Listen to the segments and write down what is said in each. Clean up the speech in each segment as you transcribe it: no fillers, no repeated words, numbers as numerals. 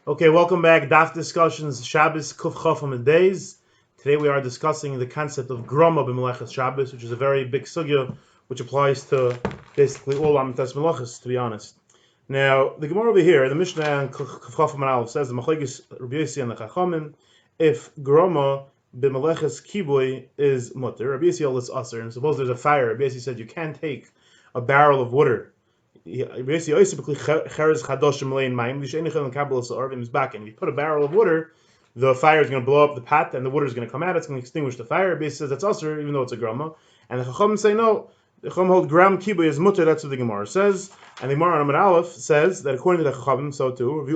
Okay, welcome back. Daf discussions, Shabbos, Kuf Chof Amud Beis. Today we are discussing the concept of Grama maleches Shabbos, which is a very big sugya, which applies to basically all amitas maleches, to be honest. Now, the Gemara over here, the Mishnah and Kuf Chof Amud Aleph says the maleches Rabbi Yossi and the Chachamim, if Grama maleches kibui is muttar, Rabbi Yossi is aser, and suppose there's a fire. Rabbi Yossi said you can't take a barrel of water. If you put a barrel of water, the fire is going to blow up the pot and the water is going to come out. It's going to extinguish the fire. Bais says that's usher, even though it's a grama. And the Chacham say no. The Chacham hold gram kibu is muttar. That's what the Gemara says. And the Gemara on Amud Aleph says that according to the Chacham, so too.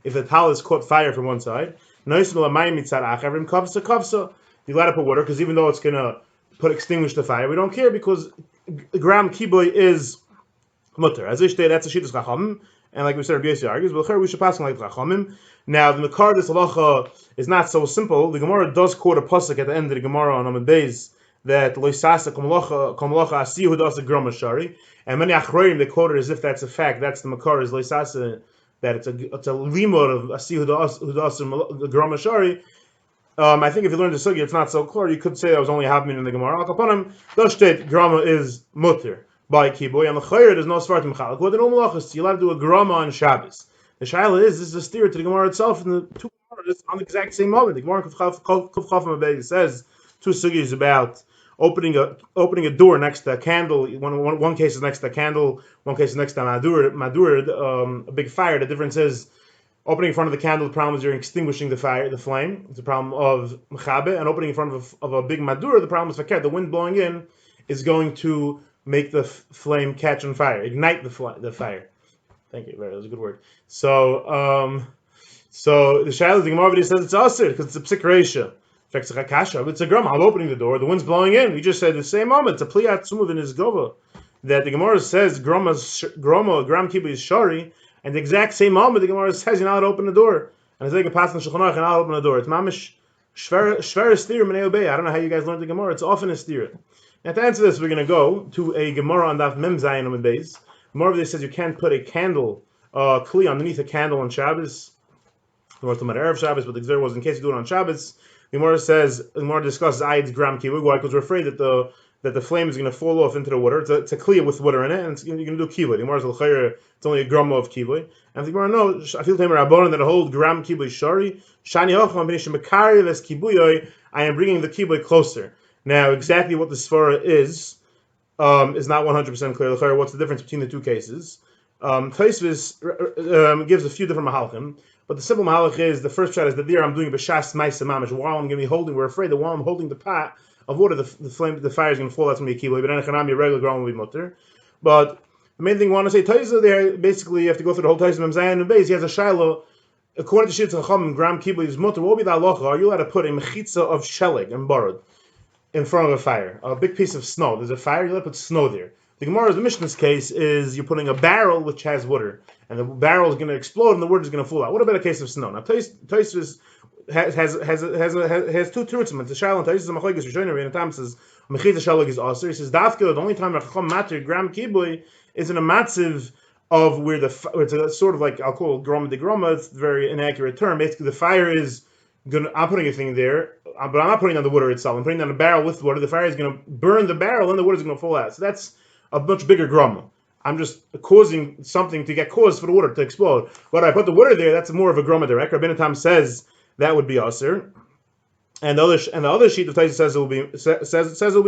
If the tal is caught fire from one side, you let it put water because even though it's going to extinguish the fire, we don't care because gram kiboy is muttar. As I state, that's a shittas chachamim, and like we said, Rabbi Yossi argues, but we should pass like chachamim. Now, the muttar this halacha is not so simple. The Gemara does quote a pasuk at the end of the Gemara on Amud Beis that loisasa kamlacha asihu das grama shari, and many acharonim they quote it as if that's a fact. That's the muttar is loisasa, that it's a limud of asihu das grama shari. I think if you learn the sugya, it's not so clear. You could say that was only happening in the Gemara. Al-Kapanim, the state Grama is muttar by kiboy, and the chayr there's no svartim chalak. What the no maleches, you'll have to do a Grama on Shabbos. The shaila is this is a steer to the Gemara itself, and the two Gemaras on the exact same moment. The Gemara Kuf Chaf says two sugyas about opening a door next to a candle. One case is next to a candle, one case is next to a madur, a big fire. The difference is opening in front of the candle, the problem is you're extinguishing the flame. It's a problem of mechabe. And opening in front of a big madur, the problem is fakir. The wind blowing in is going to make the flame catch on fire, ignite the fire. Thank you, that was a good word. So the Shaila, the Gemara says it's asir because it's a psik reisha. It's a grama. I'm opening the door. The wind's blowing in. We just said the same moment. It's a pliyat sumuv in his gova that the Gemara says gram kibu is shari. And the exact same moment, the Gemara says you're not allowed to open the door. And it's like a pass on Shulchan Aruch, you're not allowed to open the door. It's mamish shver stir minei obey. I don't know how you guys learned the Gemara. It's often a stir. Now to answer this, we're going to go to a Gemara on Daf Mem Zayin Amud Beis. The Gemara says you can't put a candle, kli underneath a candle on Shabbos. The Gemara talking about Erev Shabbos, but the Gemara was in case you do it on Shabbos. The Gemara discusses ayid's gram kibbutz. Why? Because we're afraid that the flame is going to fall off into the water. It's a clear with water in it, and you're going to do kibbutz. The Gemara says it's only a grama of kibbutz. And the Gemara knows I feel that hold gram kibbutz shari shani hocham b'nishim mekari ves kibbutz. I am bringing the kibbutz closer. Now, exactly what the svara is not 100% clear. What's the difference between the two cases? Taisvis gives a few different mahalchim, but the simple mahalach is the first shot is that there I'm doing b'shas ma'isa mamish. While I'm going to be holding, we're afraid that while I'm holding the pot of water, the fire is going to fall. That's going to be a kibbutz. But anachanami, regular ground will be muttar. But the main thing I want to say, Taisa there, basically you have to go through the whole Taisa Mem Zayin and Beis. He has a shiloh. According to Shitz Chacham, gram kibbutz is muttar. What will be the halacha? Are you allowed to put a mechitza of sheleg and borod in front of a fire, a big piece of snow? There's a fire, you're allowed to put snow there. The Gemara, the Mishnah's case is you're putting a barrel which has water, and the barrel is going to explode and the water is going to fall out. What about a case of snow? Now, Taisvis has two terutzim. It's a shayla. Taisvis maleches Rif and Rabbeinu Tam says mechitza sheleg is aser. He says dafka the only time Chacham matter gram kibbutz is in a matziv of where it's a sort of like I'll call it grama de grama. It's a very inaccurate term. Basically, the fire is I'm putting a thing there, but I'm not putting on the water itself. I'm putting on a barrel with water. The fire is going to burn the barrel, and the water is going to fall out. So that's a much bigger grama. I'm just causing something to get caused for the water to explode. But I put the water there. That's more of a grama direct. Rabbeinu Tam says that would be aser. And the other sheet of Taisa says it will be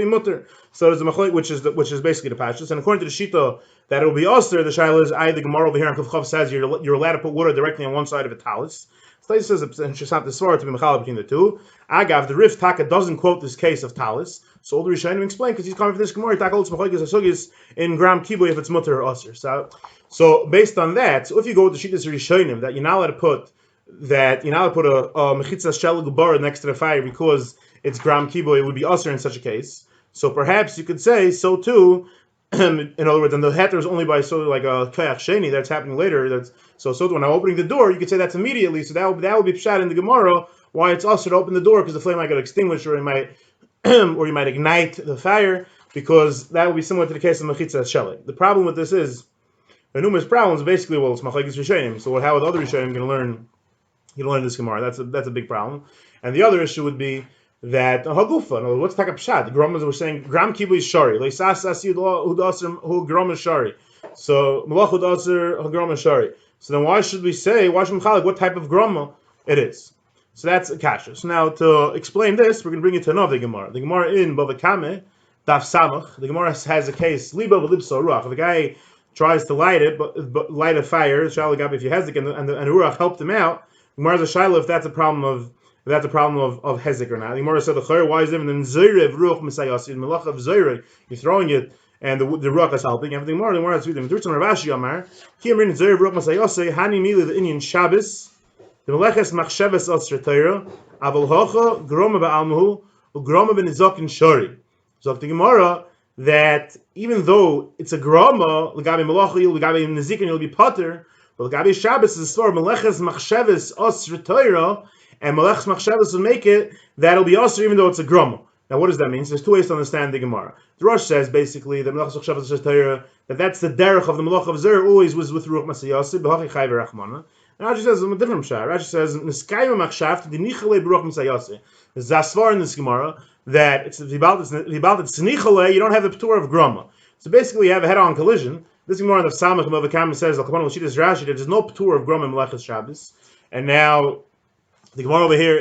muttar. So there's a machlok which is basically the pashtus. And according to the shita that it will be aser, the shaila is the Gemara over here on Kuf Chav says you're allowed to put water directly on one side of a talis. Taisa says it's not the svara to be mechalal between the two. Agav, the Rif Taka doesn't quote this case of talis. So all the Rishonim explain because he's coming from this Gemara. Taka holds machlokes asugis in gram kibbutz if it's muttar or aser. So based on that, so if you go with the shittas Rishonim that you're not allowed to put a mechitza sheleg bar next to the fire because it's gram kibbutz, it would be aser in such a case. So perhaps you could say so too. In other words, and the heter is only by so like a kayach sheni that's happening later. So when I'm opening the door, you could say that's immediately. So that would be pshat in the Gemara why it's aser to open the door because the flame might get extinguished or it might or you might ignite the fire because that would be similar to the case of mechitza sheleg. The problem with this is The numerous problems basically, well, it's maleches rishonim. So how are the other rishonim going to learn? You don't learn this gemara. That's a big problem. And the other issue would be that hagufa. What's taka pshat? The Grama were saying gram kibu is shari. Leisas asi hu Grama shari. So malach hu Grama shari. So then why should we say, why should we what type of Grama it is? So that's a kasha. So now to explain this, we're going to bring it to another gemara. The gemara in Bava Kame daf samach. The gemara has a case liba v'libso ruach. If a guy tries to light it, but light a fire, shalagabi if you hezek and the ruach helped him out. Gemara's a shaila if that's a problem of hezek or not. The Gemara said the chayr, why is it? And then zayrev ruach misayasi, malach of zayrev, you're throwing it and the ruach is helping. Everything more. The Gemara has reading. Durtzon Ravashi Amar, Kimrin zayrev ruach misayasi, hani mili the Indian shabbos, the maleches machshavas al aval hocha grama ba'almuhu ugrama b'nizakin shari. So the Gemara that even though it's a grama, l'gabi malachi, l'gabi nizikin, you'll be potter. But l'gabi shabbos is a story maleches machshavas al and maleches machshavas will make it that'll be also even though it's a grama. Now, what does that mean? So there's two ways to understand the Gemara. The Rosh says basically that maleches machshavas al that's the derech of the malach of zer always was with ruach masayasi b'hachi chai v'rachmana. And Rashi says a different pshat. Rashi says niskayim machshav dinichale b'ruach masayasi. There's zasvar in this Gemara that it's vibalt tznichale. You don't have the p'tur of grama. So basically, you have a head-on collision. This Gemara of Samach and Bava Kama says al-Kapan l'shitas Rashi that there's no p'tur of grama in maleches Shabbos. And now the Gemara over here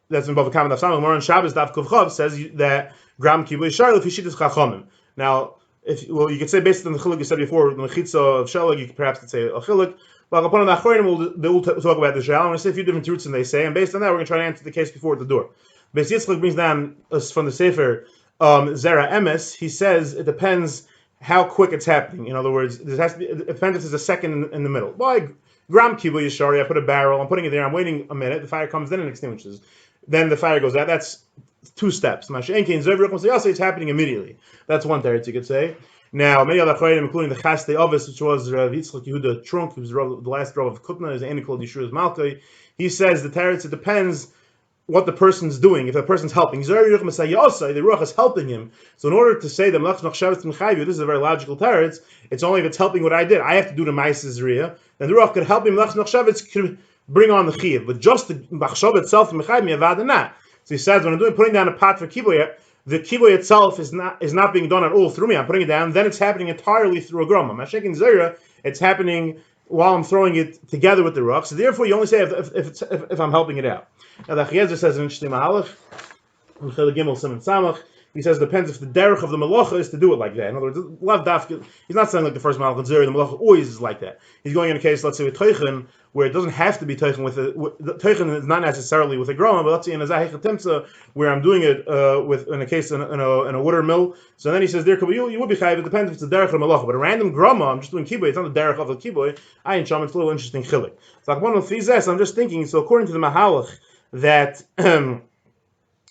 that's in Bava Kama of Samach, Gemara in Shabbos daf Kuvchav says that gram kibu shar l'fi shitas chachamim. Now, you could say based on the chiluk you said before, the mechitza of shelag, you could perhaps say a chiluk. But upon the acharonim, we'll talk about the shal. I'm going to say a few different roots, and they say, and based on that, we're going to try to answer the case before at the door. Bais Yitzchok brings down from the Sefer Zera Emes. He says it depends how quick it's happening. In other words, there has to be, it depends if there's a second in the middle. Why gram kibu yishari? I put a barrel. I'm putting it there. I'm waiting a minute. The fire comes, then it extinguishes. Then the fire goes out. That's 2 steps. It's happening immediately. That's one teretz you could say. Now, many other acharonim, including the Chaste Ovis, which was Rav Yitzchok Yehudah Trunk, who was the last Rav of Kutna, his aunt called Yeshua Malkai. He says the teretz, it depends what the person's doing. If the person's helping, the ruach is helping him. So in order to say that this is a very logical teretz, it's only if it's helping what I did. I have to do the ma'ases riyah, and the ruach could help him. Could bring on the chiyuv, but just the machshav itself, not. So he says when I'm putting down a pot for kibbutz, the kibbutz itself is not being done at all through me. I'm putting it down, then it's happening entirely through a grama. Mashiach zera, it's happening while I'm throwing it together with the ruach. So therefore, you only say if I'm helping it out. Now the Chiezer says an interesting mahalach. He says it depends if the derech of the malacha is to do it like that. In other words, lav dafka. He's not saying like the first malach zera. The malacha always is like that. He's going in a case, let's say with teichen, where it doesn't have to be teichen with teichen is not necessarily with a grama, but let's say in a zahich timsa where I'm doing it in a case in a water mill. So then he says there you would be chayiv. It depends if it's the derech of the malacha. But a random grama, I'm just doing kibbutz. It's not the derech of the kibbutz. I ain't sham. It's a little interesting chilik. So like one of these, I'm just thinking. So according to the mahalach that.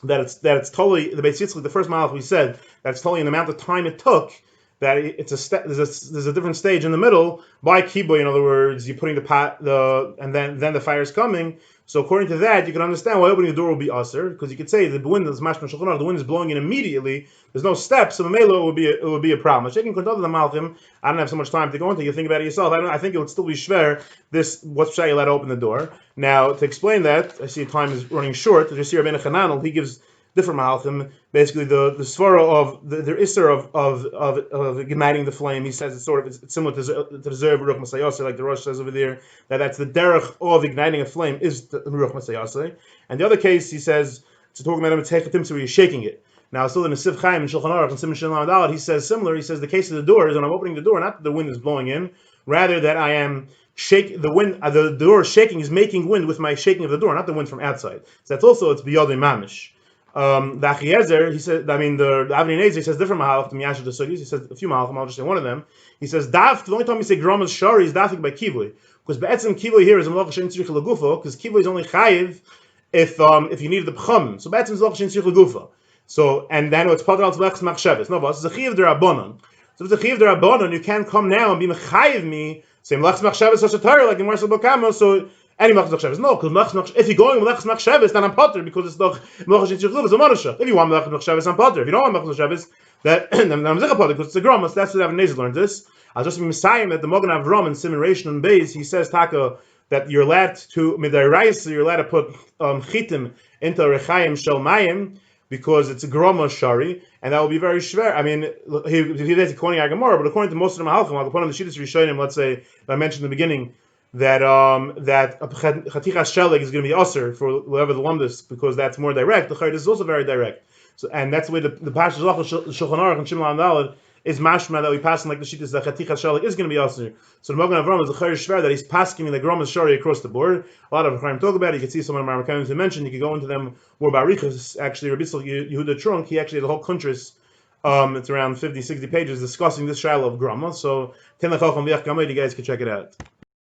That it's totally the Bais Yitzchok, the first malach we said that's totally an amount of time it took. That it's there's a different stage in the middle by kibbutz. In other words, you're putting the pot and then the fire is coming. So according to that, you can understand why opening the door will be aser, because you could say the wind is mashma shulchan aruch, the wind is blowing in immediately. There's no steps, so mamela it would be a problem. Shaking kontov the malchim. I don't have so much time to go into. You think about it yourself. I think it would still be shver. This what's shay let open the door. Now to explain that, I see time is running short. Just here Rabbeinu Chananel, he gives different malchim. Basically, the svara of the isser of igniting the flame. He says it's similar to the zeh ruach masayase, like the Rosh says over there. That's the derech of igniting a flame is the ruach masayase. And the other case, he says to talk about him where you're shaking it. Now, still in the Rav Chaim and Shulchan Aruch and Siman Shalom Dalet, he says similar. He says the case of the door is when I'm opening the door, not that the wind is blowing in, rather that I am shake the wind. The door shaking is making wind with my shaking of the door, not the wind from outside. So that's also it's biyadei mamish. The Achiezer, he said, the Avnei Nezer, he says different mahalach to Miyasha the Sugis. He says a few mahalachim, I'll just say one of them. He says, the only time you say Grama's Shari is dafik by Kivui. Because Be'etzim Kivui here is a maleches shein tzrich l'gufa, because Kivui is only chayiv if you need the B'cham. So Be'etzim is maleches shein tzrich l'gufa. So, and then it's Padal Tzlech's Machsheves. No, but it's a Chiv D'Rabbanan. So if it's a Chiv D'Rabbanan, you can't come now and be Mechayiv me, say Maleches Machsheves such a Torah, like in Marcel Bokama, so any Maleches Machsheves. No, because if you're going Maleches Machsheves, then I'm Potter, because it's doch Maleches Shein Tzrich L'gufa, it's a Monasha. If you want Maleches Machsheves, I'm Potter. If you don't want Maleches Machsheves, that because it's a Grama, so that's what Avnei learned this. I'll just be Messiah that the Mogan Avram in Simulation and Bais, he says Taka that you're allowed to Midaraisa, you're allowed to put chitim into Rechaim Shel Mayim because it's a Grama Shari, and that will be very schwer. I mean, he does according to gemara, but according to most of the Mahalchim, like according to the Shittas Rishonim, let's say I mentioned in the beginning that that Chatichas Shelig is going to be usher for whoever the lumdus because that's more direct. The Chayr is also very direct. So, and that's the way the Pashas Shulchan Aruch and Shimon Daled is mashma that we pass like the Shittas that Chatichas Shelig is going to be usher. So the Mogan Avram is the Chayr Shver that he's passing in the Grama Shari across the board. A lot of Chaim talk about it. You can see some of the Marakanim who mentioned. You can go into them more barichas. Actually, Rav Yitzchok Yehudah Trunk, he actually had a whole country. It's around 50, 60 pages discussing this shiloh of Grama. So, you guys can check it out.